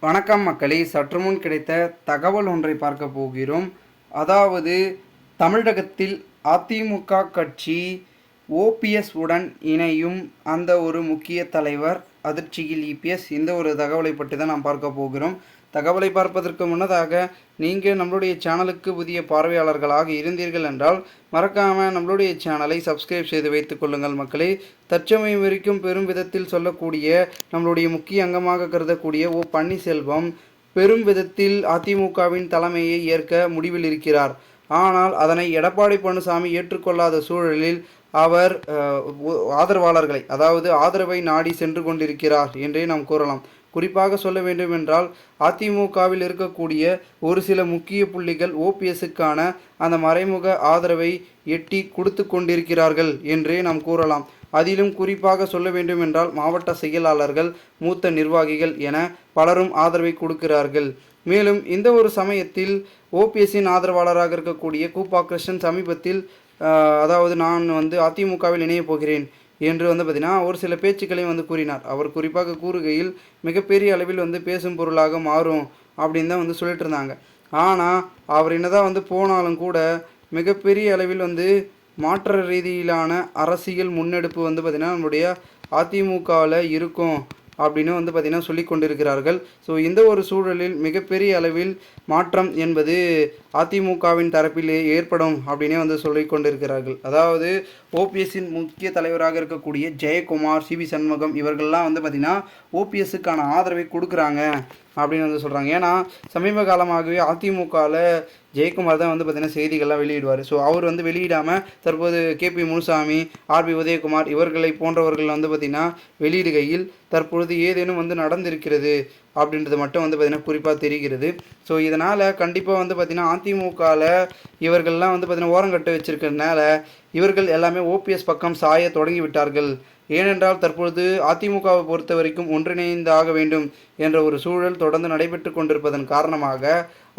வணக்கம் மக்களே, சற்று முன் கிடைத்த தகவல் ஒன்றை பார்க்க போகிறோம். அதாவது தமிழகத்தில் அதிமுக கட்சி ஓபிஎஸ் உடன் இணையும் அந்த ஒரு முக்கிய தலைவர் அதிர்ச்சியில் இபிஎஸ். இந்த ஒரு தகவலை பற்றி தான் நாம் பார்க்க போகிறோம். தகவலை பார்ப்பதற்கு முன்னதாக நீங்கள் நம்மளுடைய சேனலுக்கு புதிய பார்வையாளர்களாக இருந்தீர்கள் என்றால் மறக்காமல் நம்மளுடைய சேனலை சப்ஸ்கிரைப் செய்து வைத்துக் கொள்ளுங்கள் மக்களே. தற்சமயம் வரைக்கும் பெரும் விதத்தில் சொல்லக்கூடிய நம்மளுடைய முக்கிய அங்கமாக கருதக்கூடிய பன்னீர்செல்வம் பெரும் விதத்தில் அதிமுகவின் தலைமையை ஏற்க முடிவில் இருக்கிறார். ஆனால் அதனை எடப்பாடி பழனிசாமி ஏற்றுக்கொள்ளாத சூழலில் அவர் ஆதரவாளர்களை, அதாவது ஆதரவை நாடி சென்று கொண்டிருக்கிறார் என்றே நாம் கூறலாம். குறிப்பாக சொல்ல வேண்டும் என்றால் அதிமுகவில் இருக்கக்கூடிய ஒரு சில முக்கிய புள்ளிகள் ஓபிஎஸ்ஸுக்கான அந்த மறைமுக ஆதரவை எட்டி கொடுத்து கொண்டிருக்கிறார்கள் என்றே நாம் கூறலாம். அதிலும் குறிப்பாக சொல்ல வேண்டும் என்றால் மாவட்ட செயலாளர்கள், மூத்த நிர்வாகிகள் என பலரும் ஆதரவை கொடுக்கிறார்கள். மேலும் இந்த ஒரு சமயத்தில் ஓபிஎஸ்ஸின் ஆதரவாளராக இருக்கக்கூடிய கூப்பா கிருஷ்ணன் சமீபத்தில் அதாவது நான் அதிமுகவில் இணையப் போகிறேன் என்று பார்த்திங்கன்னா ஒரு சில பேச்சுக்களையும் கூறினார். அவர் குறிப்பாக கூறுகையில் மிகப்பெரிய அளவில் பேசும் பொருளாக மாறும் அப்படின்னு தான் சொல்லிட்டு இருந்தாங்க. ஆனால் அவர் என்னதான் போனாலும் கூட மிகப்பெரிய அளவில் மாற்ற ரீதியிலான அரசியல் முன்னெடுப்பு பார்த்திங்கன்னா நம்முடைய அதிமுகவில் இருக்கும் அப்படின்னு பார்த்திங்கன்னா சொல்லி கொண்டிருக்கிறார்கள். ஸோ இந்த ஒரு சூழலில் மிகப்பெரிய அளவில் மாற்றம் என்பது அதிமுகவின் தரப்பில் ஏற்படும் அப்படின்னே சொல்லி கொண்டிருக்கிறார்கள். அதாவது ஓபிஎஸ்ஸின் முக்கிய தலைவராக இருக்கக்கூடிய ஜெயக்குமார், சிவி சண்முகம் இவர்கள்லாம் பார்த்திங்கன்னா ஓபிஎஸ்ஸுக்கான ஆதரவை கொடுக்குறாங்க அப்படின்னு சொல்கிறாங்க. ஏன்னா சமீப காலமாகவே அதிமுகவில் ஜெயக்குமார் தான் பார்த்திங்கன்னா செய்திகள்லாம் வெளியிடுவார். ஸோ அவர் வெளியிடாமல் தற்போது கேபி முனுசாமி, ஆர்பி உதயகுமார் இவர்களை போன்றவர்கள் பார்த்திங்கன்னா வெளியிடுகையில் தற்பொழுது ஏதேனும் நடந்திருக்கிறது அப்படின்றது மட்டும் பார்த்திங்கன்னா குறிப்பாக தெரிகிறது. ஸோ இதனால் கண்டிப்பாக பார்த்திங்கன்னா அதிமுகவில் இவர்கள்லாம் பார்த்திங்கன்னா ஓரங்கட்டு வச்சிருக்கிறதுனால இவர்கள் எல்லாமே ஓபிஎஸ் பக்கம் சாய தொடங்கி விட்டார்கள். ஏனென்றால் தற்பொழுது அதிமுகவை பொறுத்த வரைக்கும் ஒன்றிணைந்தாக வேண்டும் என்ற ஒரு சூழல் தொடர்ந்து நடைபெற்று கொண்டிருப்பதன் காரணமாக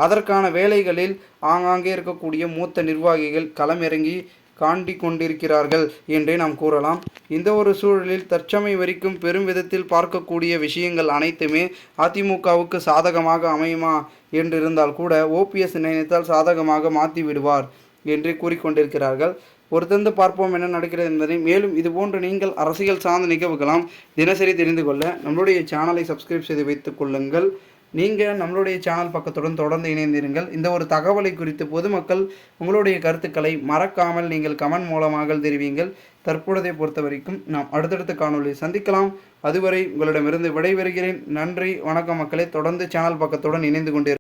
அதற்கான வேலைகளில் ஆங்காங்கே இருக்கக்கூடிய மூத்த நிர்வாகிகள் களமிறங்கி காண்டி கொண்டிருக்கிறார்கள் என்றே நாம் கூறலாம். இந்த ஒரு சூழலில் தற்சமயம் வரைக்கும் பெரும் விதத்தில் பார்க்கக்கூடிய விஷயங்கள் அனைத்துமே அதிமுகவுக்கு சாதகமாக அமையுமா என்றிருந்தால் கூட ஓபிஎஸ் நினைத்தால் சாதகமாக மாற்றி விடுவார் என்றே கூறிக்கொண்டிருக்கிறார்கள். பொறுத்திருந்து பார்ப்போம் என்ன நடக்கிறது என்பதை. மேலும் இதுபோன்று நீங்கள் அரசியல் சார்ந்த நிகழ்வுகளாம் தினசரி தெரிந்து கொள்ள நம்மளுடைய சேனலை சப்ஸ்கிரைப் செய்து வைத்துக் கொள்ளுங்கள். நீங்கள் நம்மளுடைய சேனல் பக்கத்துடன் தொடர்ந்து இணைந்திருங்கள். இந்த ஒரு தகவலை குறித்து பொதுமக்கள் உங்களுடைய கருத்துக்களை மறக்காமல் நீங்கள் கமெண்ட் மூலமாக தெரிவிங்கள். தற்பொழுதை பொறுத்த வரைக்கும் நாம் அடுத்தடுத்த காணொலியை சந்திக்கலாம். அதுவரை உங்களிடமிருந்து விடைபெறுகிறேன். நன்றி, வணக்கம் மக்களே. தொடர்ந்து சேனல் பக்கத்துடன் இணைந்து கொண்டே